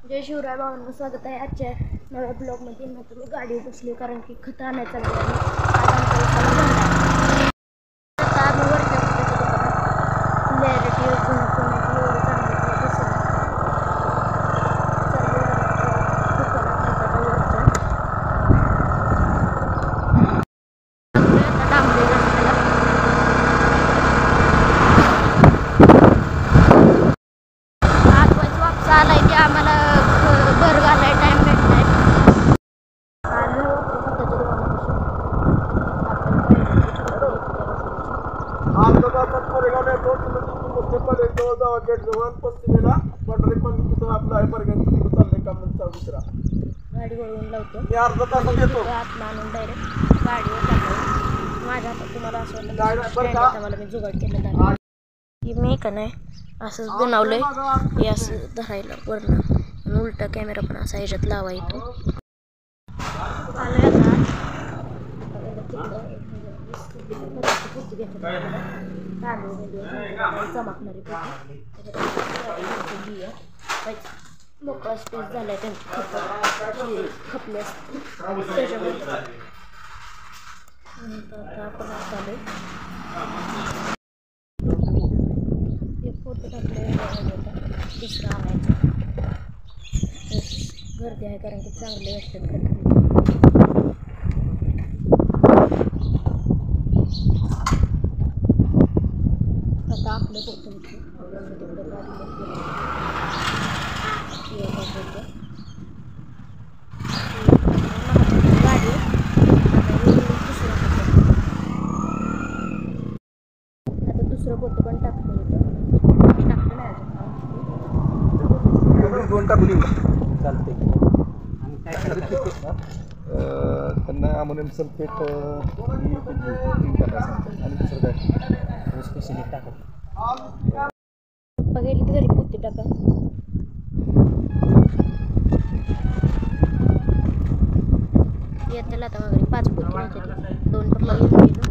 जय शिवराय भावांनो, स्वागत आहे आजच्या नव्या ब्लॉगमध्ये. मग मी गाडी बसली कारण की खत आणायचं आहे. आता आम्ही वरच्या क्लॅरिटी आम्हाला घर घालाय टाइम भेटलाय. गाडी वळवून लावतो, आणून डायरेक्ट गाडीवर टाकतो. माझ्या हातात तुम्हाला असं मला मी जुगाड केलेला आहे की मी का नाही असंच बनवलंय हे असं धरायला वरनं, आणि उलटा कॅमेरा पण असा ह्याच्यात लावा येतो. मोकळा स्पेस झालाय त्यांची खपले त्याच्यामध्ये. आता आपण चालू फोटो टाकले दुसरं आणायचं. गर्दी आहे कारण की चांगले असतात. आता आपलं फोटो गाडी आता दुसरं फोटो पण टाकलं होतं. टाकलं नाही अजून, दोन टाकली चालते. त्यांना अमोनियम सल्फेट आणि दुसरं काय स्पेशली टाकत. पप्पा गेली तर घरी पोती टाका. येते आता वगैरे 5 पोती नाही, 2 पप्पा घेऊन गेलो.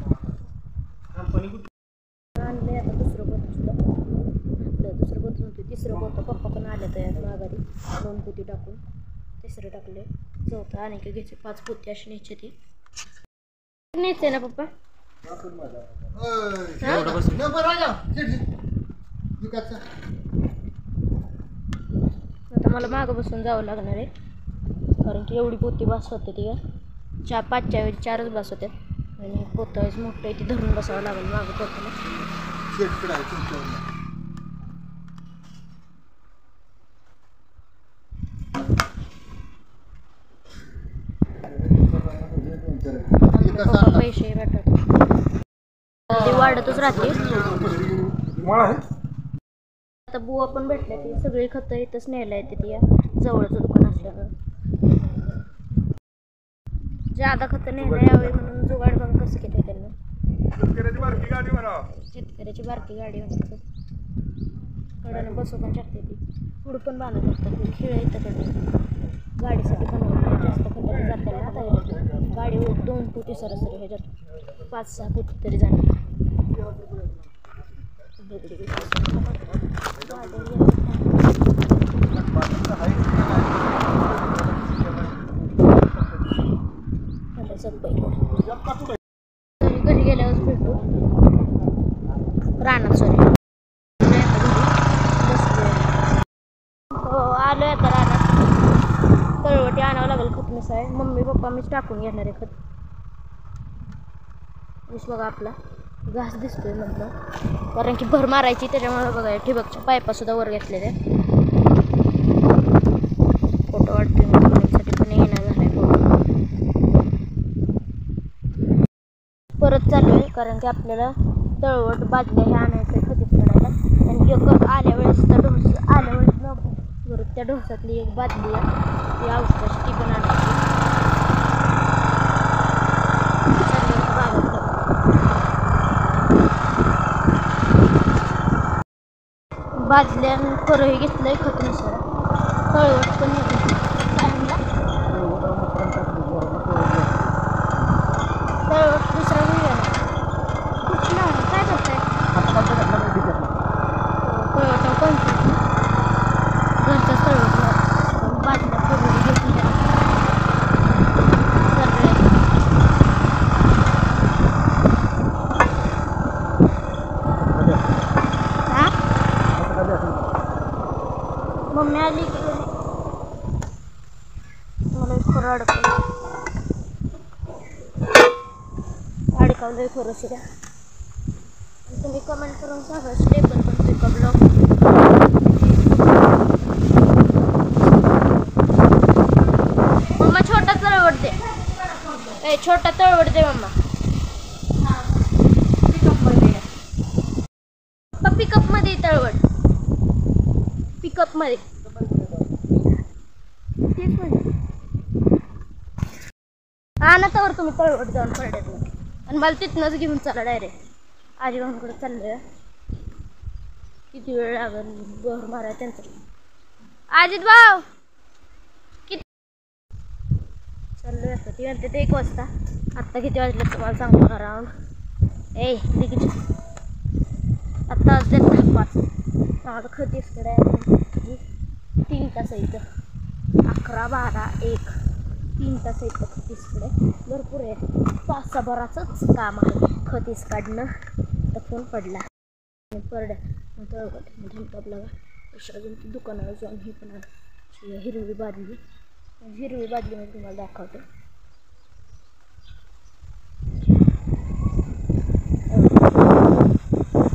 आणले आता दुसरं पोत सुद्धा आपलं दुसरं पोत नव्हतं, तिसरं पोत पप्पा पण आले तर माघारी 2 पोती टाकून तिसरं टाकले. चौथं आणि की घ्यायचे 5 पोती अशी न्यायचे. ती न्यायचे ना पप्पा. आता मला मागं बसून जावं लागणार आहे कारण की एवढी पोती बस होते. ती 5च्या ऐवजी 4च बस होत्या आणि पोतं मोठं आहे, ती धरून बसावं लागेल मागं पोताला. पैसे भेटत ते वाढतच राहते. आता बुवा पण भेटल्या, ती सगळी खतं इथंच न्यायला येते. ती जवळचं दुकान असल्यामुळे ज्यादा खतं न्यायला यावे म्हणून जुगाड बघ कसं केलं त्यांना. शेतकऱ्याची बारकी गाडी म्हणतात. कडनं बसू पण शकते, ती पुढं पण बांधत असतात. खेळ येतं कडनं गाडीसाठी बनवलं. जास्त खतं जाताना आता गाडी 2 फुटी सरासरी ह्याच्यात 5-6 फूट तरी जाणार. घरी गेल्यावर भेटू रानात. सॉरी आलोय आता रानात. तळवटी आणावं लागेल. फुटणस आहे. मम्मी पप्पा मीच टाकून घेणार आहे खत. ऊस बघा आपला घास दिसतोय म्हटलं कारण की भर मारायची त्याच्यामुळे बघा ठिबकच्या पायपा सुद्धा वर घेतलेल्या. फोटो वाटतोय साठी पण येणार झालाय फोटो. परत चालू आहे कारण की आपल्याला तळवट बादल्या हे आणायचं खतीत पडायला. आणि एक आल्या वेळेस त्या ढोस आल्या वेळेस बरोबर त्या ढोसातली एक बादली आहे ती औषधाची, ती पण आणायची. बादल्या करही घेतलंय खतनुसार. तळवट पण तळवट दुसरा मिळाला कुठला काय करताय. तळवट कोणतं घरचाच तळवट मम्मी आली की मला खरं अडकवलंय खरं शिरा. तुम्ही कमेंट करून सांगा स्टेबल बनतोय का ब्लॉग. मम्मा छोटा तळवट दे. छोटा तळवट दे मम्मा. पिकअप मध्ये तळवट. पिकअप मध्ये तेच म्हणजे ना तर तुम्ही तळवट जाऊन पडल्यात आणि मला तिथनंच घेऊन चला डायरेक्ट. आजीबाईंकडे चाललोय. किती वेळ लागेल बर मारा त्यांचं. अजित भाऊ किती चाललोय आता. ती म्हणते ते 1 वाजता. आत्ता किती वाजले तुम्हाला सांगू अराउंड दिकीची आत्ता वाजले 5. माझं खतीसकडे 3 तास इथं. 11, 12, 1 3 तास इथं खतीसकडे. भरपूर आहे. तासाभराचंच काम आहे खतीस काढणं. तर फोन पडला परड्या धमकापला अजून दुकानावर जाऊन ही पण हिरवी बादली मी तुम्हाला दाखवते.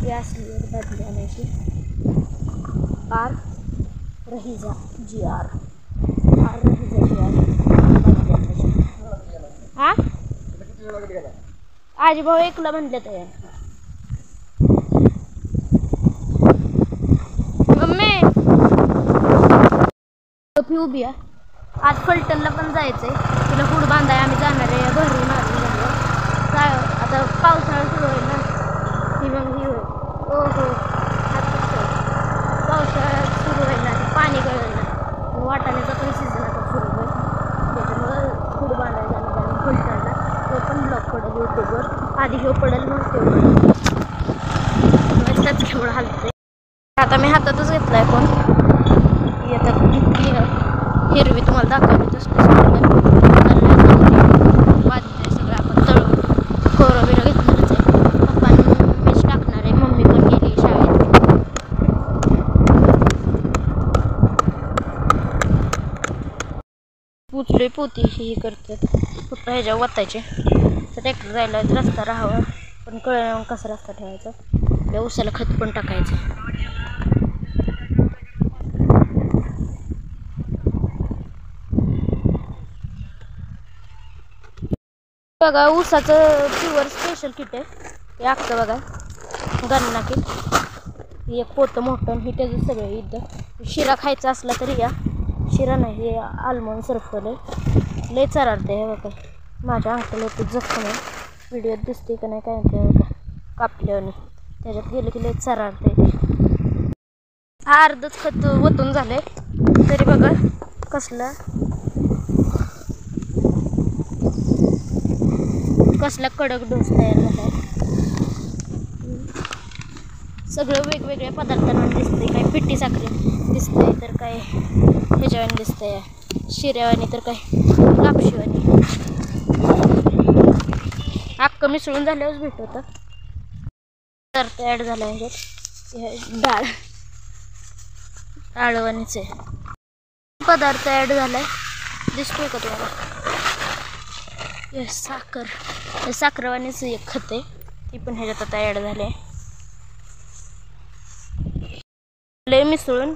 ही असली बादली आणायची. आर रहिजा GR हा आजी भाऊ एकला म्हणले तर मम्मी टोपी उभी आहे. आज फलटणला पण जायचंय. तिला हुड बांधाय आम्ही जाणार आहे. घरी मारून आता पावसाळा सुरू होईल ना. ही मग ही होईल. हो पावसाळा सुरू होईल ना. पाणी गळेल ना. वाटाण्याचा पण सीझन आता सुरू होईल. त्याच्यामुळं हुड बांधायला जाणार आहे फलटणला. तो पण ब्लॉग पडेल यूट्यूबवर. आधी हे पडेल मग ते त्याच केवढं हलतंय. आता मी हातातच घेतलाय फोन. आता हिरवी तुम्हाला दाखवली तसं वाजतंय सगळं. आपण तळून खोरं बिरं घेतलंच आहे. पप्पा मीच टाकणार आहे. मम्मी पण गेली शाळेत. पुचले पोती ही करतात पप्पा ह्याच्या वतायचे. तर ट्रॅक्टर जायला रस्ता राहावा पण कळलं कसा रस्ता ठेवायचा. त्या उसाला खत पण टाकायचं. बघा ऊसाचं प्युअर स्पेशल किट आहे. हे आखतं बघा गन्ना किट. एक पोतं मोठं हे त्याचं सगळं इथं. शिरा खायचा असला तरी या. शिरा नाही हे आलमोंड सरफल आहे. लय चरारते हे बघा. माझ्या अंकल होते जखम आहे. व्हिडिओत दिसते का नाही काय म्हणते बघा कापल्याने. त्याच्यात गेलं की लय चरारते. अर्धच खत वतून झाले तरी बघा कसला कडक डोस तयार झाला आहे. सगळं वेगवेगळ्या पदार्थांवर दिसतंय. काय पिठी साखरे दिसतंय तर काय ह्याच्यावानी दिसतंय शिऱ्यावानी तर काय कापशीवानी. अख्खं मिसळून झाल्यावरच भेट होतं. तर ते ॲड झालं आहे डाळ डाळवानीचे पदार्थ ॲड झाला आहे. दिसतोय का तुम्हाला. साखर साखरवानीच एक खत आहे. ती पण ह्याच्यात आता ॲड झाले. लय मिसळून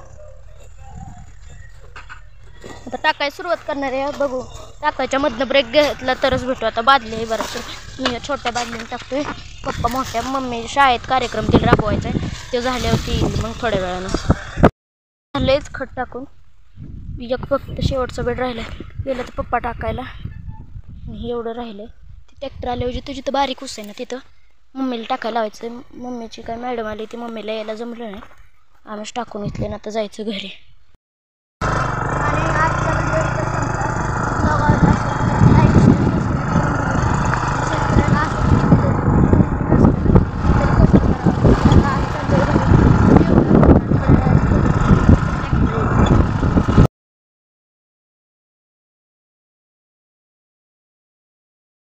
आता टाकायला सुरुवात करणार आहे. बघू टाकायच्या मधनं ब्रेक घेतला तरच भेटू. आता बादली आहे बरं. मी छोट्या बादलीने टाकतोय. पप्पा मोठ्या. मम्मी शाळेत कार्यक्रम तिला राबवायचा आहे. ते झाल्यावरती येईल मग थोड्या वेळानं. झालेच खत टाकून. एक फक्त शेवटचा बेड राहिला गेलं तर पप्पा टाकायला. एवढं राहिलं. ते ट्रॅक्टर आल्याऐवजी तुझी तर बारीक ऊस आहे ना तिथं मम्मीला टाकायला लावायचं. मम्मीची काय मॅडम आली ती मम्मीला यायला जमलं नाही. आम्हीच टाकून घेतले ना आता जायचं घरी.